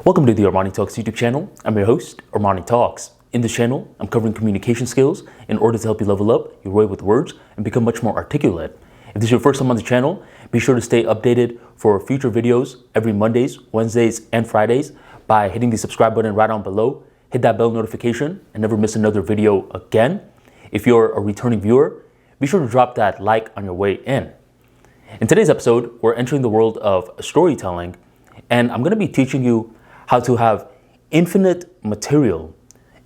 Welcome to the Armani Talks YouTube channel. I'm your host, Armani Talks. In this channel, I'm covering communication skills in order to help you level up your way with words and become much more articulate. If this is your first time on the channel, be sure to stay updated for future videos every Mondays, Wednesdays, and Fridays by hitting the subscribe button right down below. Hit that bell notification and never miss another video again. If you're a returning viewer, be sure to drop that like on your way in. In today's episode, we're entering the world of storytelling, and I'm going to be teaching you how to have infinite material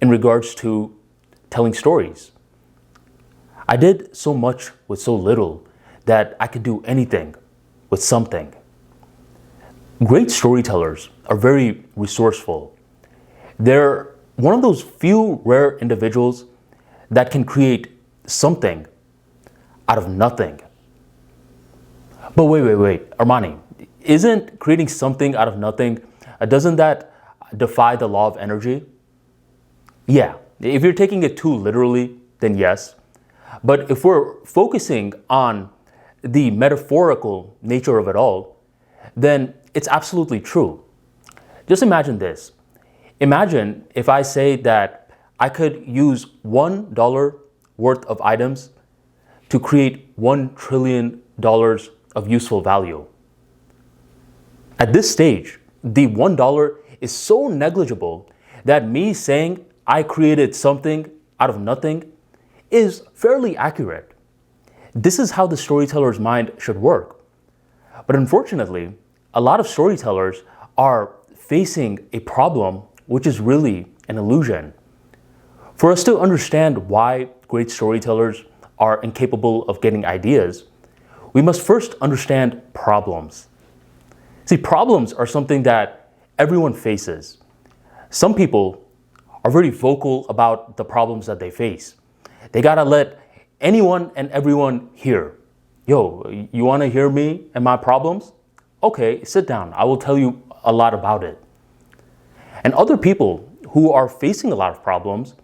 in regards to telling stories. I did so much with so little that I could do anything with something. Great storytellers are very resourceful. They're one of those few rare individuals that can create something out of nothing. But wait, Armani, isn't creating something out of nothing, doesn't that defy the law of energy? Yeah, if you're taking it too literally, then yes. But if we're focusing on the metaphorical nature of it all, then it's absolutely true. Just imagine this. Imagine if I say that I could use $1 worth of items to create $1 trillion of useful value. At this stage, the $1 is so negligible that me saying I created something out of nothing is fairly accurate. This is how the storyteller's mind should work. But unfortunately, a lot of storytellers are facing a problem which is really an illusion. For us to understand why great storytellers are incapable of getting ideas, we must first understand problems. See, problems are something that everyone faces. Some people are very vocal about the problems that they face. They gotta let anyone and everyone hear. Yo, you wanna hear me and my problems? Okay, sit down. I will tell you a lot about it. And other people who are facing a lot of problems,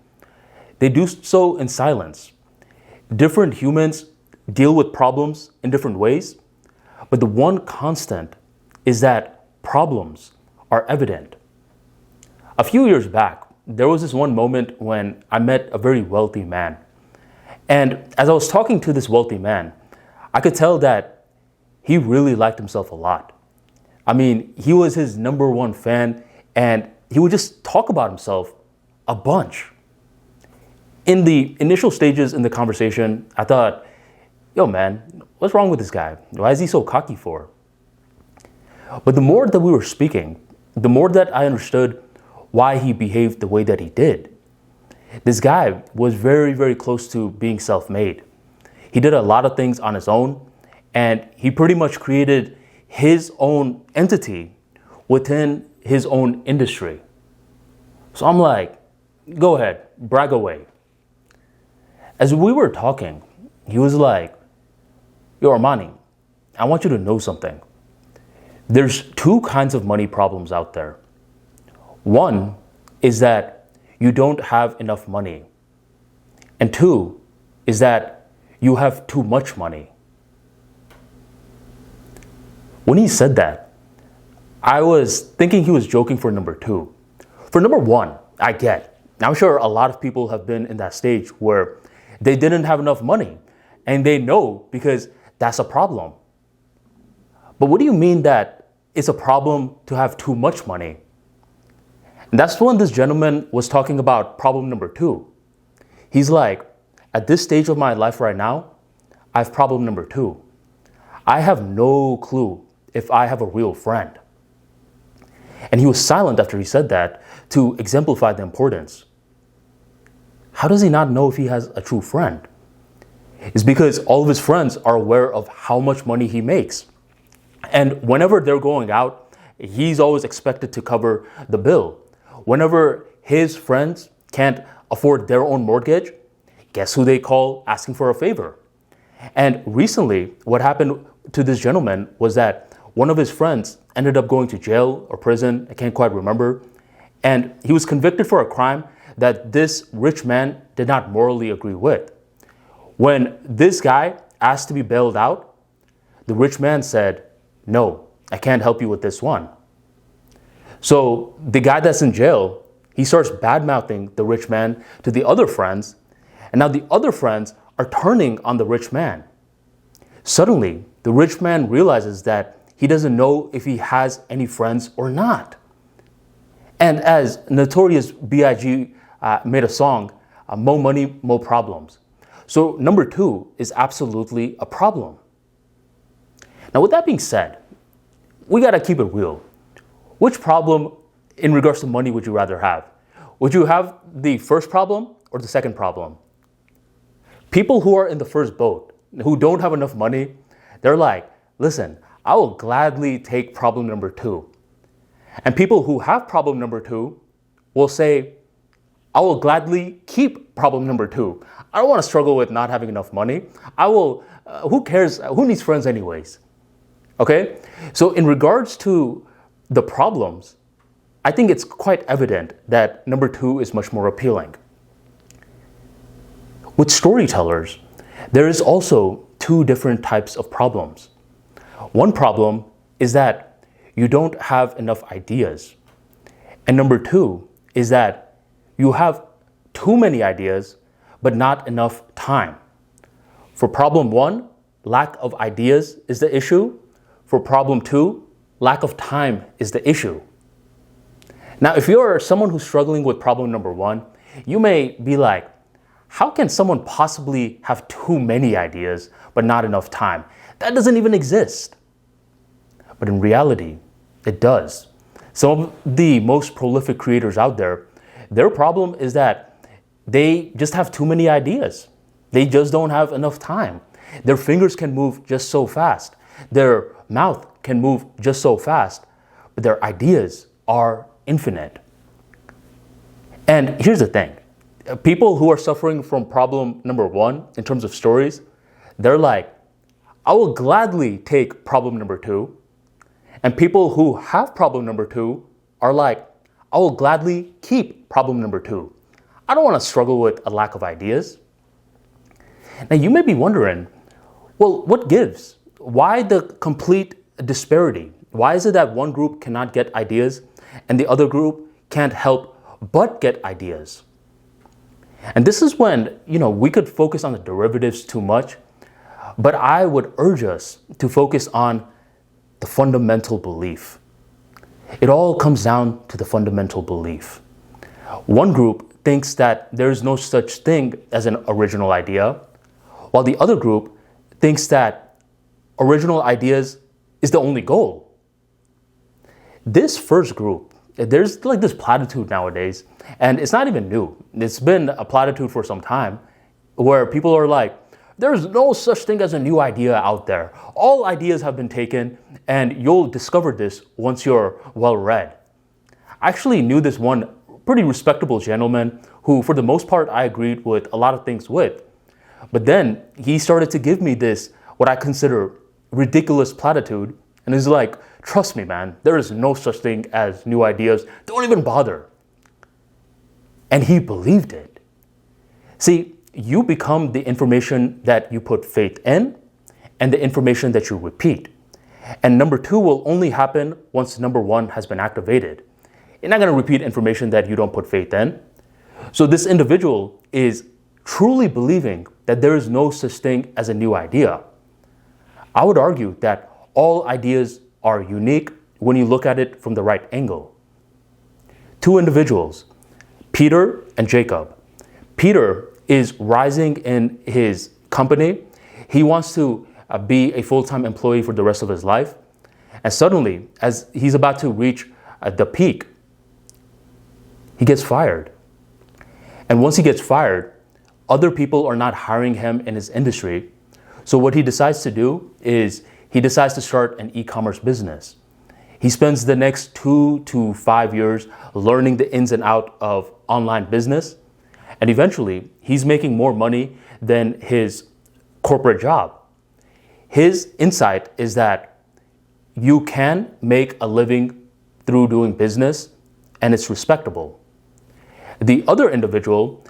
they do so in silence. Different humans deal with problems in different ways, but the one constant is that problems are evident. A few years back, there was this one moment when I met a very wealthy man. And as I was talking to this wealthy man, I could tell that he really liked himself a lot. I mean, he was his number one fan, and he would just talk about himself a bunch. In the initial stages in the conversation, I thought, yo man, what's wrong with this guy? Why is he so cocky for? But the more that we were speaking, the more that I understood why he behaved the way that he did. This guy was very, very close to being self-made. He did a lot of things on his own, and he pretty much created his own entity within his own industry. So I'm like, go ahead, brag away. As we were talking, he was like, yo, Armani, I want you to know something. There's two kinds of money problems out there. One is that you don't have enough money. And two is that you have too much money. When he said that, I was thinking he was joking for number two. For number one, I get. I'm sure a lot of people have been in that stage where they didn't have enough money, and they know because that's a problem. But what do you mean that it's a problem to have too much money? And that's when this gentleman was talking about problem number two. He's like, at this stage of my life right now, I have problem number two. I have no clue if I have a real friend. And he was silent after he said that to exemplify the importance. How does he not know if he has a true friend? It's because all of his friends are aware of how much money he makes. And whenever they're going out, he's always expected to cover the bill. Whenever his friends can't afford their own mortgage, guess who they call asking for a favor? And recently, what happened to this gentleman was that one of his friends ended up going to jail or prison, I can't quite remember, and he was convicted for a crime that this rich man did not morally agree with. When this guy asked to be bailed out, the rich man said, "No, I can't help you with this one." So the guy that's in jail, he starts bad-mouthing the rich man to the other friends, and now the other friends are turning on the rich man. Suddenly, the rich man realizes that he doesn't know if he has any friends or not. And as Notorious B.I.G. Made a song, more money, more problems. So number 2 is absolutely a problem. Now, with that being said, we gotta keep it real. Which problem in regards to money would you rather have? Would you have the first problem or the second problem? People who are in the first boat, who don't have enough money, they're like, listen, I will gladly take problem number 2. And people who have problem number 2 will say, I will gladly keep problem number 2. I don't want to struggle with not having enough money. Who cares? Who needs friends anyways? Okay? So in regards to the problems, I think it's quite evident that number 2 is much more appealing. With storytellers, there is also 2 different types of problems. One problem is that you don't have enough ideas. And number 2 is that you have too many ideas, but not enough time. For problem 1, lack of ideas is the issue. For problem 2, lack of time is the issue. Now, if you're someone who's struggling with problem number 1, you may be like, how can someone possibly have too many ideas, but not enough time? That doesn't even exist. But in reality, it does. Some of the most prolific creators out there, their problem is that they just have too many ideas. They just don't have enough time. Their fingers can move just so fast. Their mouth can move just so fast, but their ideas are infinite. And here's the thing. People who are suffering from problem number 1 in terms of stories, they're like, I will gladly take problem number 2. And people who have problem number 2 are like, I will gladly keep problem number 2. I don't want to struggle with a lack of ideas. Now you may be wondering, well, what gives? Why the complete disparity? Why is it that one group cannot get ideas and the other group can't help but get ideas? And this is when, we could focus on the derivatives too much, but I would urge us to focus on the fundamental belief. It all comes down to the fundamental belief. One group thinks that there's no such thing as an original idea, while the other group thinks that original ideas is the only goal. This first group, there's like this platitude nowadays, and it's not even new. It's been a platitude for some time where people are like, there's no such thing as a new idea out there. All ideas have been taken, and you'll discover this once you're well read. I actually knew this one pretty respectable gentleman who, for the most part, I agreed with a lot of things with. But then he started to give me this, what I consider ridiculous platitude, and he's like, trust me, man, there is no such thing as new ideas. Don't even bother. And he believed it. See, you become the information that you put faith in and the information that you repeat. And number 2 will only happen once number 1 has been activated. You're not going to repeat information that you don't put faith in. So this individual is truly believing that there is no such thing as a new idea. I would argue that all ideas are unique when you look at it from the right angle. 2 individuals, Peter and Jacob. Peter is rising in his company. He wants to be a full-time employee for the rest of his life. And suddenly, as he's about to reach the peak, he gets fired. And once he gets fired, other people are not hiring him in his industry. So what he decides to do is he decides to start an e-commerce business. He spends the next 2 to 5 years learning the ins and outs of online business. And eventually, he's making more money than his corporate job. His insight is that you can make a living through doing business, and it's respectable. The other individual,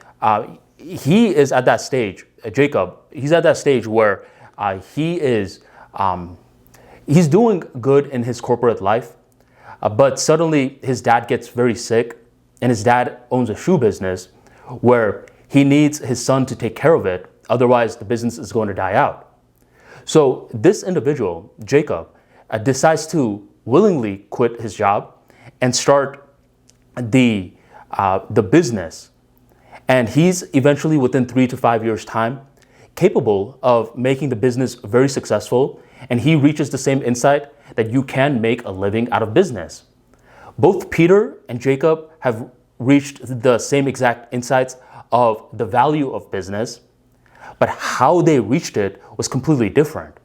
he is at that stage, Jacob, he's at that stage where he's doing good in his corporate life, But suddenly his dad gets very sick, and his dad owns a shoe business where he needs his son to take care of it. Otherwise, the business is going to die out. So this individual, Jacob, decides to willingly quit his job and start the business. And he's eventually, within 3 to 5 years' time, capable of making the business very successful. And he reaches the same insight that you can make a living out of business. Both Peter and Jacob have reached the same exact insights of the value of business, but how they reached it was completely different.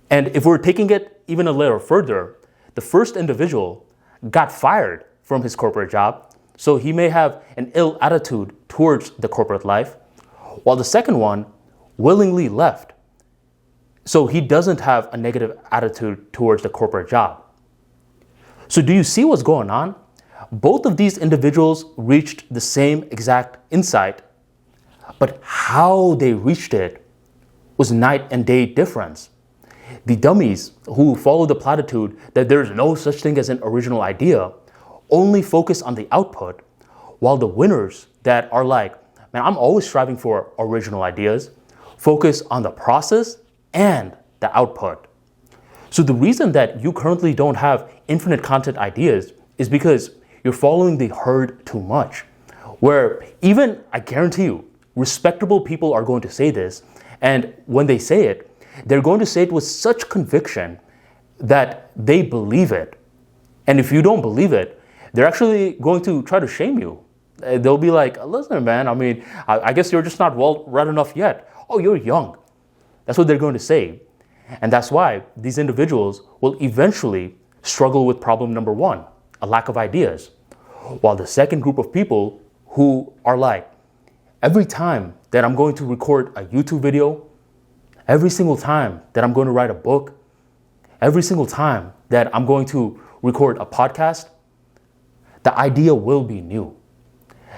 And if we're taking it even a little further, the first individual got fired from his corporate job, so he may have an ill attitude towards the corporate life, while the second one willingly left. So he doesn't have a negative attitude towards the corporate job. So do you see what's going on? Both of these individuals reached the same exact insight, but how they reached it was night and day difference. The dummies who follow the platitude that there's no such thing as an original idea only focus on the output, while the winners that are like, man, I'm always striving for original ideas, focus on the process and the output. So the reason that you currently don't have infinite content ideas is because you're following the herd too much, where even, I guarantee you, respectable people are going to say this, and when they say it, they're going to say it with such conviction that they believe it. And if you don't believe it, they're actually going to try to shame you. They'll be like, listen, man, I guess you're just not well read enough yet. Oh, you're young. That's what they're going to say. And that's why these individuals will eventually struggle with problem number one, a lack of ideas. While the second group of people who are like, every time that I'm going to record a YouTube video, every single time that I'm going to write a book, every single time that I'm going to record a podcast, the idea will be new.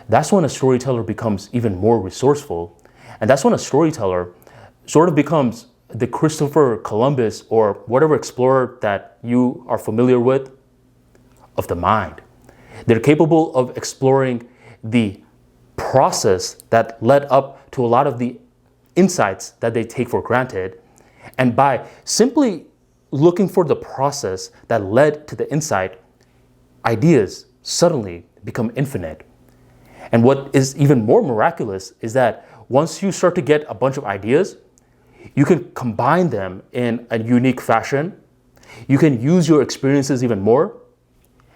That's when a storyteller becomes even more resourceful. And that's when a storyteller sort of becomes the Christopher Columbus or whatever explorer that you are familiar with of the mind. They're capable of exploring the process that led up to a lot of the insights that they take for granted. And by simply looking for the process that led to the insight, ideas suddenly become infinite. And what is even more miraculous is that once you start to get a bunch of ideas, you can combine them in a unique fashion. You can use your experiences even more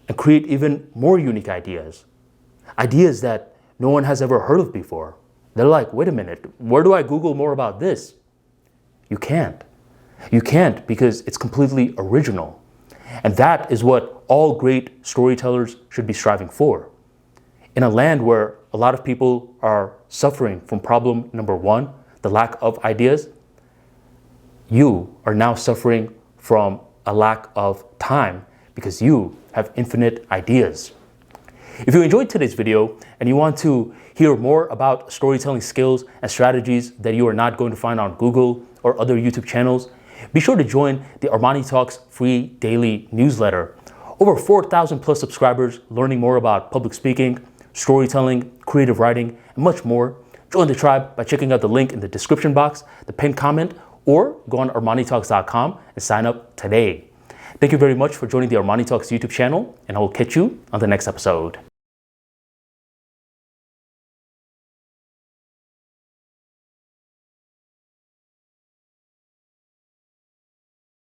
and create even more unique ideas. Ideas that no one has ever heard of before. They're like, wait a minute, where do I Google more about this? You can't. You can't because it's completely original. And that is what all great storytellers should be striving for. In a land where a lot of people are suffering from problem number one, the lack of ideas, you are now suffering from a lack of time because you have infinite ideas. If you enjoyed today's video and you want to hear more about storytelling skills and strategies that you are not going to find on Google or other YouTube channels, be sure to join the Armani Talks free daily newsletter. Over 4,000 plus subscribers learning more about public speaking, storytelling, creative writing, and much more. Join the tribe by checking out the link in the description box, the pinned comment, or go on ArmaniTalks.com and sign up today. Thank you very much for joining the Armani Talks YouTube channel, and I will catch you on the next episode.